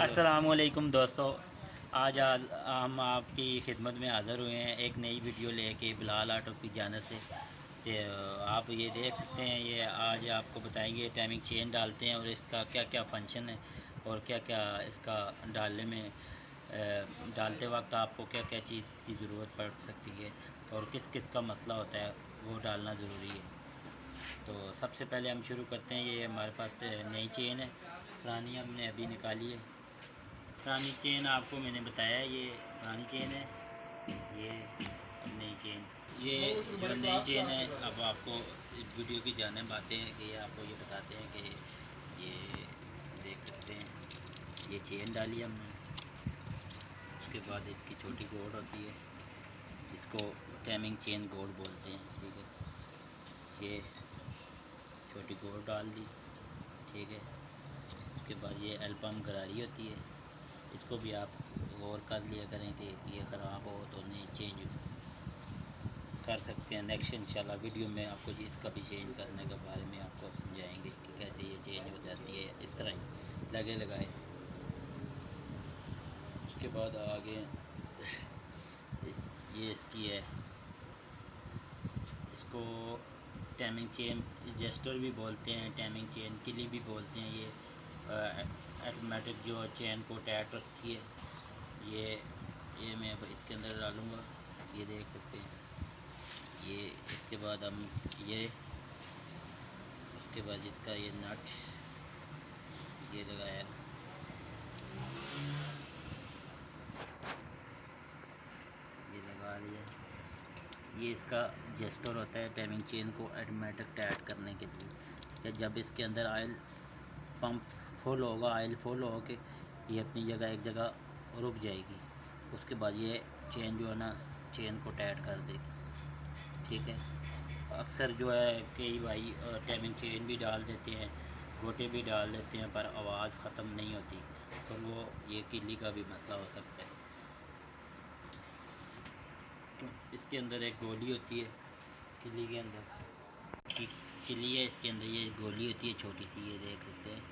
अस्सलामुअलैकुम दोस्तों। आज हम आपकी खिदमत में हाज़िर हुए हैं एक नई वीडियो लेके बिलाल ऑटो की जानिब से। तो आप ये देख सकते हैं, ये आज आपको बताएंगे टाइमिंग चेन डालते हैं और इसका क्या क्या फंक्शन है और क्या क्या इसका डालने में डालते वक्त आपको क्या क्या चीज़ की ज़रूरत पड़ सकती है और किस किस का मसला होता है वो डालना ज़रूरी है। तो सबसे पहले हम शुरू करते हैं। ये हमारे पास नई चेन है, पुरानी हमने अभी निकाली है। पुरानी चेन आपको मैंने बताया, ये पुरानी चेन है, ये अब नई चेन। ये जो नई चेन है, अब आपको इस वीडियो की जानिब आते हैं कि ये आपको ये बताते हैं कि ये देख सकते हैं, ये चेन डाली हमने। उसके बाद इसकी छोटी गोड होती है, इसको टाइमिंग चेन गोड बोलते हैं, ठीक है। ये छोटी गोड डाल दी, ठीक है। उसके बाद ये एल्पम गरारी होती है, इसको भी आप गौर कर लिया करें कि ये ख़राब हो तो नहीं चेंज कर सकते हैं। नेक्स्ट इंशाल्लाह वीडियो में आपको इसका भी चेंज करने के बारे में आपको समझाएंगे कि कैसे ये चेंज हो जाती है, इस तरह ही लगे लगाए। उसके बाद आगे ये इसकी है, इसको टाइमिंग चेन जेस्टर भी बोलते हैं, टाइमिंग चेन किली भी बोलते हैं। ये ऑटोमेटिक जो चेन को टाइट रखती है। ये मैं अब इसके अंदर डालूँगा, ये देख सकते हैं। ये इसके बाद हम ये उसके बाद इसका ये नट ये लगाया, ये लगा लिया। ये इसका जेस्टर होता है टाइमिंग चेन को ऑटोमेटिक टाइट करने के लिए, कि जब इसके अंदर ऑयल पंप फुल होगा, ऑयल फुल हो के ये अपनी जगह एक जगह रुक जाएगी। उसके बाद ये चेन जो है ना, चेन को टाइट कर देगी, ठीक है। अक्सर जो है कई भाई टाइमिंग चेन भी डाल देते हैं, गोटे भी डाल देते हैं, पर आवाज़ ख़त्म नहीं होती, तो वो ये किली का भी मसला हो सकता है। इसके अंदर एक गोली होती है, किली के अंदर किली है, इसके अंदर ये गोली होती है छोटी सी, ये देख सकते हैं।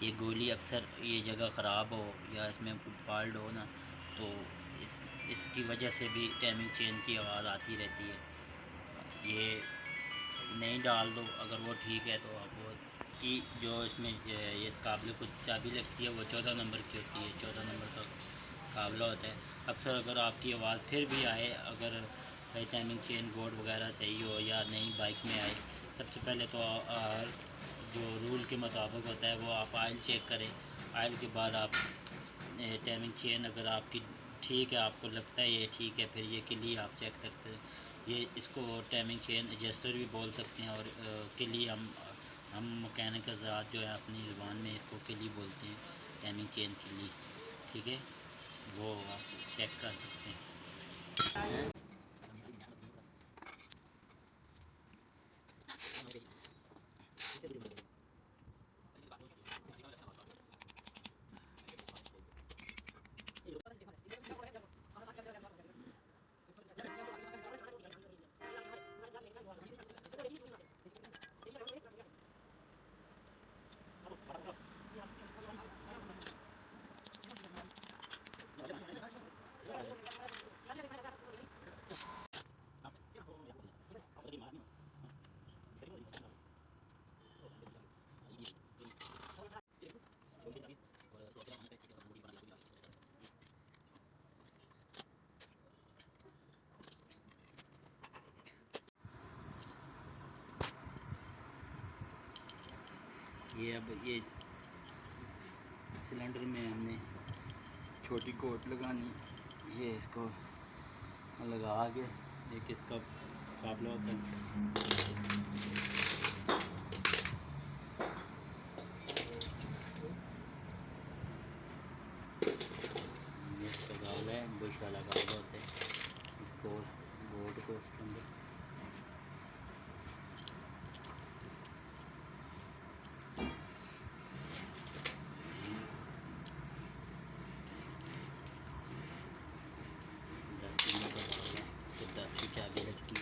ये गोली अक्सर ये जगह ख़राब हो या इसमें कुछ फॉल्ट हो ना, तो इसकी वजह से भी टाइमिंग चेन की आवाज़ आती रहती है। ये नहीं डाल दो अगर वो ठीक है, तो आप वो की जो इसमें ये काबले कुछ चाबी लगती है वो 14 नंबर की होती है, 14 नंबर का काबला होता है। अक्सर अगर आपकी आवाज़ फिर भी आए, अगर टाइमिंग चेन बोर्ड वगैरह सही हो या नई बाइक में आए, सबसे पहले तो जो रूल के मुताबिक होता है वो आप आयल चेक करें। आयल के बाद आप टाइमिंग चेन अगर आपकी ठीक है, आपको लगता है ये ठीक है, फिर ये किली आप चेक करते हैं। ये इसको टाइमिंग चेन एडजस्टर भी बोल सकते हैं, और किली हम मैकेनिकल ज़रात जो है अपनी ज़ुबान में इसको किली बोलते हैं, टाइमिंग चेन किली, ठीक है। वो आप चेक कर सकते हैं। ये अब ये सिलेंडर में हमने छोटी कोट लगानी, ये इसको लगा के एक इसका काबला होता है, ये इसका काबला है, बुश वाला काबला होता है। इसको बोर्ड को उसके अंदर इसको 10 की चाबी लगती है।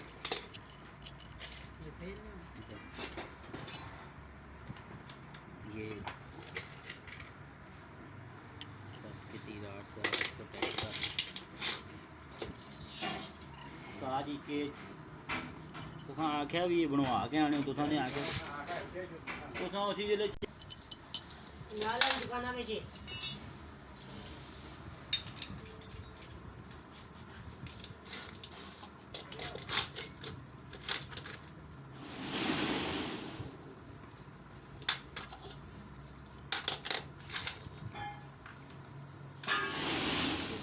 तरीके तुसां आख्या भी बनवा के आने तुसां ने आख्या तुसां उसी जेल्लै दुकाना में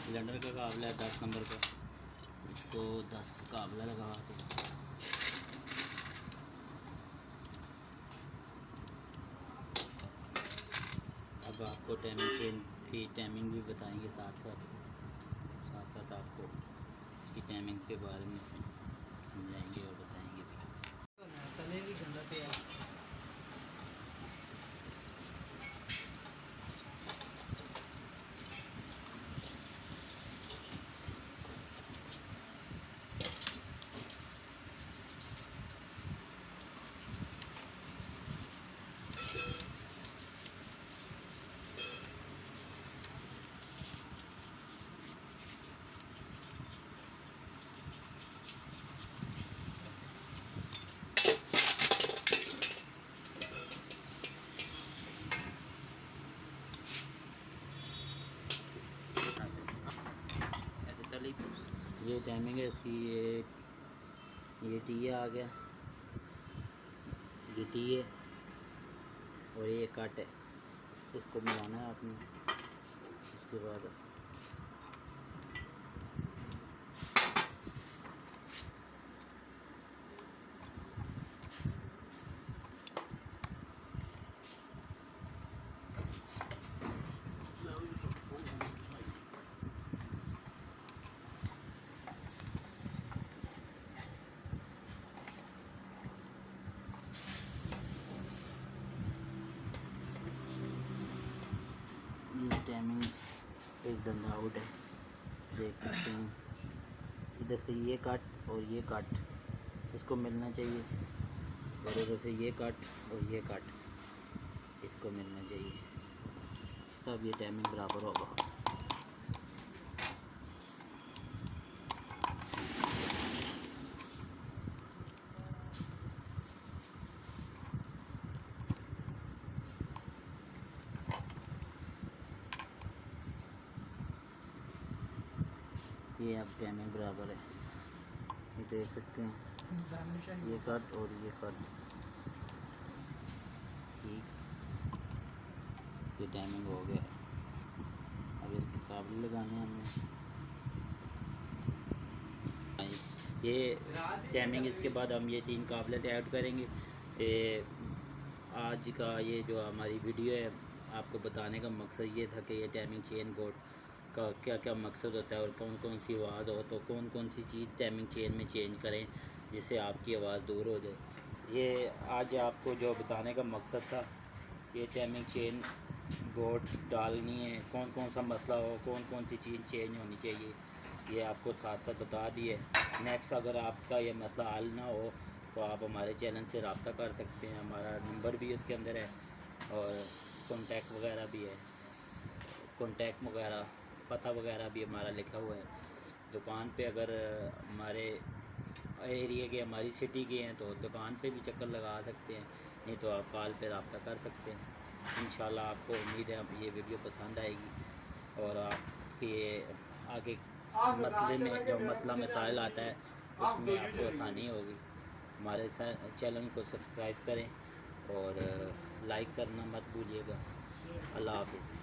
सिलेंडर का काबला है 10 नंबर का, इसको 10 का काबला लगा के अब आपको टाइमिंग चेन की टाइमिंग भी बताएंगे साथ साथ आपको इसकी टाइमिंग के बारे में समझाएंगे और बताएंगे भी। ये टाइमिंग है इसकी, ये टी आ गया, ये टी है और ये कट है, इसको मिलाना है आपने। उसके बाद ये टाइमिंग एक धंधा आउट है, देख सकते हैं। इधर से ये कट और ये कट इसको मिलना चाहिए, और इधर से ये कट और ये कट इसको मिलना चाहिए, तब ये टाइमिंग बराबर होगा। ये अब टाइमिंग बराबर है, ये देख सकते हैं, ये कट और ये कट ठीक, ये टाइमिंग हो गया। अब इसके काबले लगाने हैं हमें, ये टाइमिंग। इसके बाद हम ये 3 काबले ऐड करेंगे। ये आज का ये जो हमारी वीडियो है, आपको बताने का मकसद ये था कि ये टाइमिंग चेन बोर्ड का क्या क्या मकसद होता है और कौन कौन सी आवाज़ हो तो कौन कौन सी चीज़ टाइमिंग चेन में चेंज करें जिससे आपकी आवाज़ दूर हो जाए। ये आज आपको जो बताने का मकसद था, ये टाइमिंग चेन बोर्ड डालनी है, कौन कौन सा मसला हो, कौन कौन सी चीज़ चेंज होनी चाहिए, ये आपको साथ साथ बता दिए। नेक्स्ट अगर आपका ये मसला हल ना हो तो आप हमारे चैनल से रब्ता कर सकते हैं, हमारा नंबर भी उसके अंदर है और कॉन्टैक्ट वगैरह भी है, कॉन्टैक्ट वगैरह पता वगैरह भी हमारा लिखा हुआ है। दुकान पे अगर हमारे एरिया के, हमारी सिटी के हैं तो दुकान पे भी चक्कर लगा सकते हैं, नहीं तो आप कॉल पे रब्ता कर सकते हैं। इंशाल्लाह आपको उम्मीद है अब ये वीडियो पसंद आएगी और आपके आगे मसले में जो मसला मसाइल आता है उसमें आपको आसानी होगी। हमारे चैनल को सब्सक्राइब करें और लाइक करना मत भूलिएगा। अल्लाह हाफिज़।